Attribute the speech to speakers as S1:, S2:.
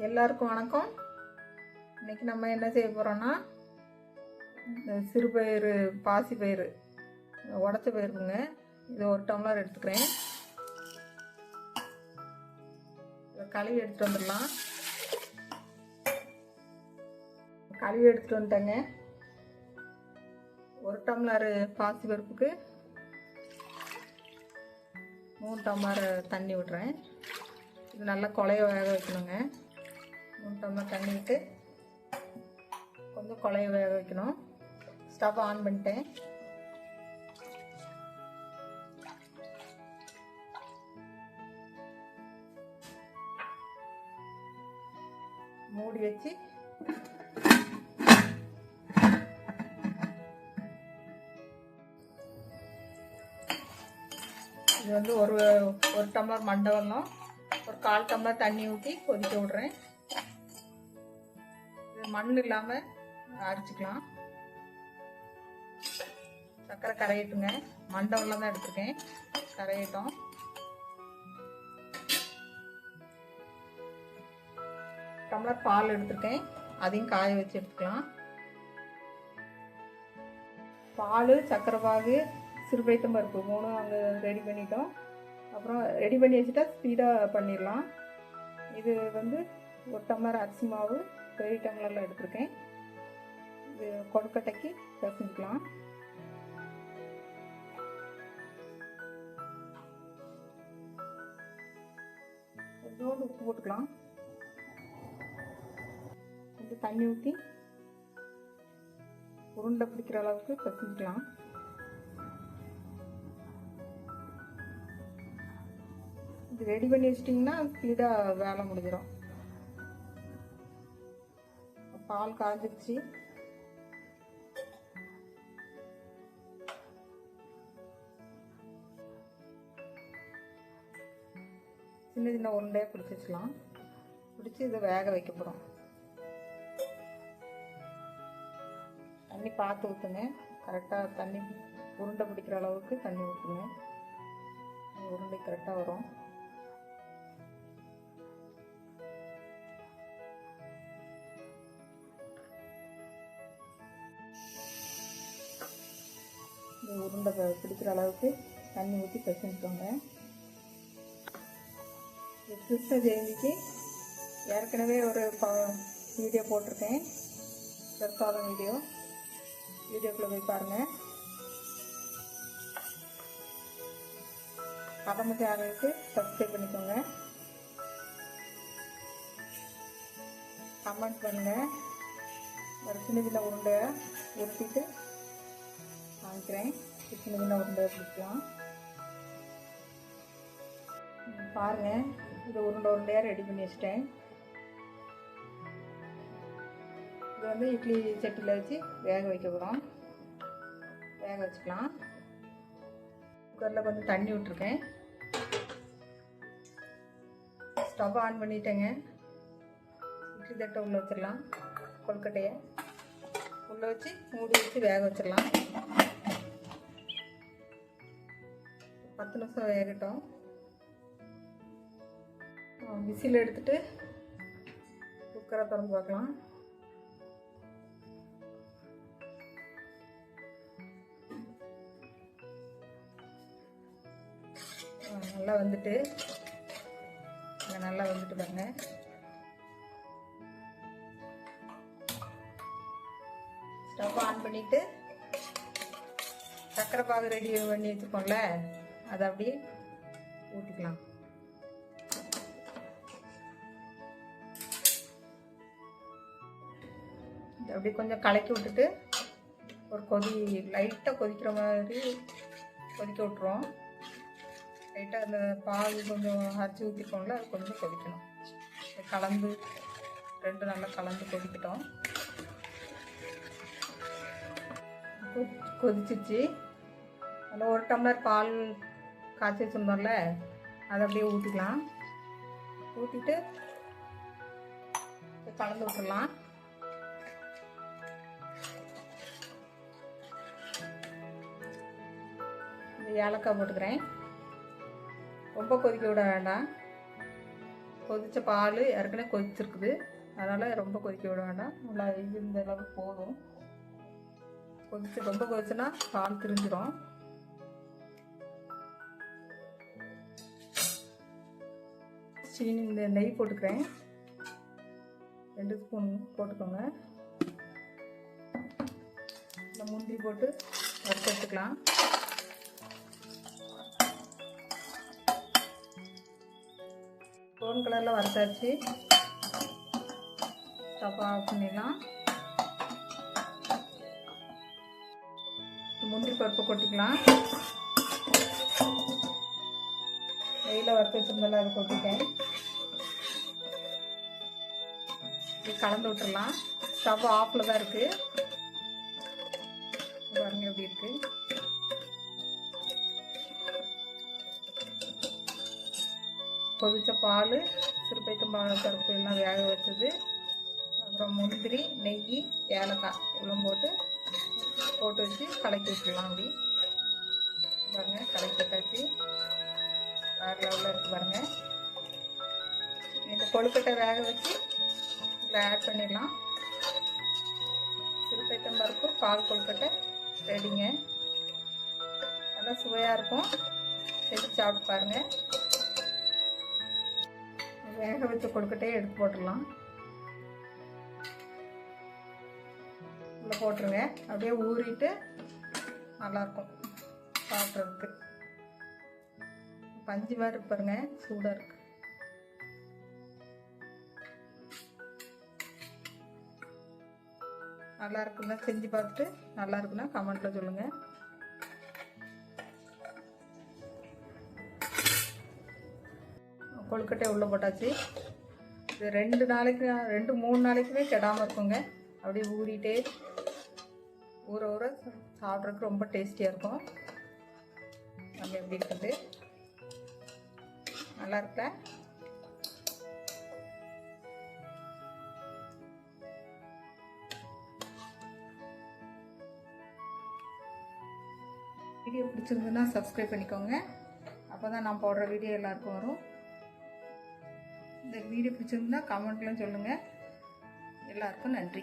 S1: எல்லாருக்கும் வணக்கம். இன்றைக்கி நம்ம என்ன செய்ய போகிறோன்னா, இந்த சிறுபயிறு பாசி பயிறு உடச்ச பயிருக்குங்க. இது ஒரு டம்ளர் எடுத்துக்கிறேன். இதை கழுவி எடுத்துகிட்டு வந்துடலாம். கழுவி எடுத்துகிட்டு வந்துட்டேங்க. ஒரு டம்ளர் பாசி பருப்புக்கு 3 டம்ளர் தண்ணி விட்றேன். இது நல்லா குழைய வேக வைக்கணுங்க. 3 டம்ளர் தண்ணி விட்டு கொஞ்சம் குழைய வேக வைக்கணும். ஸ்டவ் ஆன் பண்ணிட்டேன். மூடி வச்சு இது வந்து ஒரு டம்ளர் மண்டை வெல்லம், ஒரு 1/4 டம்ளர் தண்ணி ஊற்றி கொதிக்க விட்றேன். இது மண் இல்லாமல் அரைச்சிக்கலாம். சர்க்கரை கரையட்டுங்க. மண்டை வெல்லம் தான் எடுத்துருக்கேன், கரையட்டும். டம்ளர் பால் எடுத்துருக்கேன், அதையும் காய வச்சு எடுத்துக்கலாம். பால், சர்க்கரை பாகு, சிறுபைத்தம் பருப்பு 3 அங்கே ரெடி பண்ணிட்டோம். அப்புறம் ரெடி பண்ணி வச்சுட்டா ஸ்பீடாக பண்ணிடலாம். இது வந்து ஒரு டம்ளர் அரிசி மாவு பெரிய டம்ளரில் எடுத்துருக்கேன். இது கொழுக்கட்டைக்கு பிசைஞ்சிக்கலாம். கொஞ்சோண்டு உப்பு போட்டுக்கலாம். கொஞ்சம் தண்ணி ஊற்றி உருண்டை பிடிக்கிற அளவுக்கு பிசைஞ்சிக்கலாம். இது ரெடி பண்ணி வச்சிட்டிங்கன்னா ஸ்பீடாக வேலை முடிஞ்சிடும். பால் காய்ஞ்சிருச்சு. சின்ன சின்ன உருண்டையாக பிடிச்சி வச்சுக்கலாம். பிடிச்சி இதை வேக வைக்க போகிறோம். தண்ணி பார்த்து ஊற்றுங்க. கரெக்டாக தண்ணி உருண்டை பிடிக்கிற அளவுக்கு தண்ணி ஊற்றுங்க. உருண்டை கரெக்டாக வரும். இந்த உருண்டை பிடிக்கிற அளவுக்கு தண்ணி ஊற்றி பிசைஞ்சுக்கோங்க. கிருஷ்ண ஜெயந்திக்கு ஏற்கனவே ஒரு வீடியோ போட்டிருக்கேன், பிரசாதம் வீடியோக்குள்ளே போய் பாருங்கள். கதம்ப சேனலுக்கு சப்ஸ்கிரைப் பண்ணிக்கோங்க. கமெண்ட் பண்ணுங்கள். ஒரு சின்ன சின்ன உருண்டையை உருட்டிட்டு காமிக்கிறேன். சின்ன சின்ன உருண்டையை பிடிக்கலாம். பாருங்கள், இது உருண்டையாக ரெடி பண்ணி வச்சிட்டேன். இது வந்து இட்லி சட்டியில் வச்சு வேக வைக்க போகிறோம். வேக வச்சுக்கலாம். குக்கரில் கொஞ்சம் தண்ணி விட்டுருக்கேன். ஸ்டவ் ஆன் பண்ணிட்டேங்க. இட்லி தட்டை உள்ளே வச்சிடலாம். கொழுக்கட்டையை உள்ளே வச்சு மூடி வச்சு வேக வச்சிடலாம். 10 நிமிஷம் வேகட்டும். விசில் எடுத்துட்டு குக்கரை திறந்து பார்க்கலாம். நல்லா வந்துட்டு பாருங்க. ஸ்டவ் ஆன் பண்ணிட்டு சர்க்கரை பாகு ரெடி பண்ணி வச்சுக்கோங்கள, அதை அப்படியே ஊற்றிக்கலாம். அப்படி கொஞ்சம் கலக்கி விட்டுட்டு ஒரு லைட்டாக கொதிக்கிற மாதிரி கொதிக்க விட்டுருவோம். லைட்டாக அந்த பால் கொஞ்சம் அரைச்சி ஊற்றிக்கோங்கள, அது கொஞ்சம் கொதிக்கணும். கலந்து ரெண்டும் நல்லா கலந்து கொதிக்கிட்டோம். கொதிச்சிச்சு. அதில் 1 டம்ளர் பால் காய்ச்சி வச்சுருந்தோம்ல, அதை அப்படியே ஊற்றிக்கலாம். ஊற்றிட்டு கலந்து விட்டுடலாம். ஏலக்காய் போட்டுக்கிறேன். ரொம்ப கொதிக்க விட வேண்டாம். கொதித்த பால் ஏற்கனவே கொதிச்சிருக்குது, அதனால் ரொம்ப கொதிக்க விட வேண்டாம். நல்லா இந்த அளவுக்கு போதும். ரொம்ப கொதிச்சுன்னா பால் திரிஞ்சிடும். சீனி இந்த நெய் போட்டுக்கிறேன், 2 ஸ்பூன் போட்டுக்கோங்க. இந்த முந்திரி போட்டு வறுத்து எடுத்துக்கலாம். ப்ரௌன் கலரில் வறுத்தாச்சு. ஸ்டவ் ஆஃப் பண்ணிடலாம். முந்திரி பருப்பு கொட்டிக்கலாம். நெய்யில் வறுத்து வச்சிருந்தாலும் அதை கொட்டிட்டேன். இது கலந்து விட்டுடலாம். ஸ்டவ் ஆஃபில் தான் இருக்குது. பாருங்க எப்படி இருக்கு. கொதிச்ச பால், சிறுபைத்தம்பழம் பருப்பு எல்லாம் வேக வச்சது, அப்புறம் முந்திரி, நெய், ஏலக்காய் எல்லாம் போட்டு வச்சு கலக்கி விட்டுடலாம். அப்படி பாருங்க, கலக்கி விட்டாச்சு. வேறு லெவலில் இருக்குது பாருங்க. இந்த கொழுக்கட்டை வேக வச்சு இதில் ஆட் பண்ணிடலாம். சிறுபைத்தம்பருப்பு பால் கொழுக்கட்டை ரெடிங்க. நல்லா சுவையாக இருக்கும். செஞ்சு சாப்பிட்டு பாருங்கள். வேக வச்ச கொழுக்கட்டையை எடுத்து போட்டுடலாம். உள்ள போட்டுருங்க. அப்படியே ஊறிட்டு நல்லாயிருக்கும் சாப்பிட்றதுக்கு. பஞ்சு மாதிரி இருக்கு பாருங்க, சூடாக இருக்கு. நல்லா இருக்குன்னா செஞ்சு பார்த்துட்டு நல்லா இருக்குன்னா கமெண்ட்ல சொல்லுங்க. கொழுக்கட்டை உள்ள போட்டாச்சு. இது 2-3 நாளைக்குமே கெடாமல் இருக்குங்க. அப்படியே ஊறிட்டே ஊற சாப்பிட்றதுக்கு ரொம்ப டேஸ்டியாக இருக்கும். நம்ம எப்படி இருக்குது, நல்லா இருக்க. வீடியோ பிடிச்சிருந்ததுன்னா சப்ஸ்கிரைப் பண்ணிக்கோங்க. அப்போ தான் நான் போடுற வீடியோ எல்லாருக்கும் வரும். இந்த வீடியோ பிடிச்சிருந்தா கமெண்ட்லாம் சொல்லுங்கள். எல்லாருக்கும் நன்றி.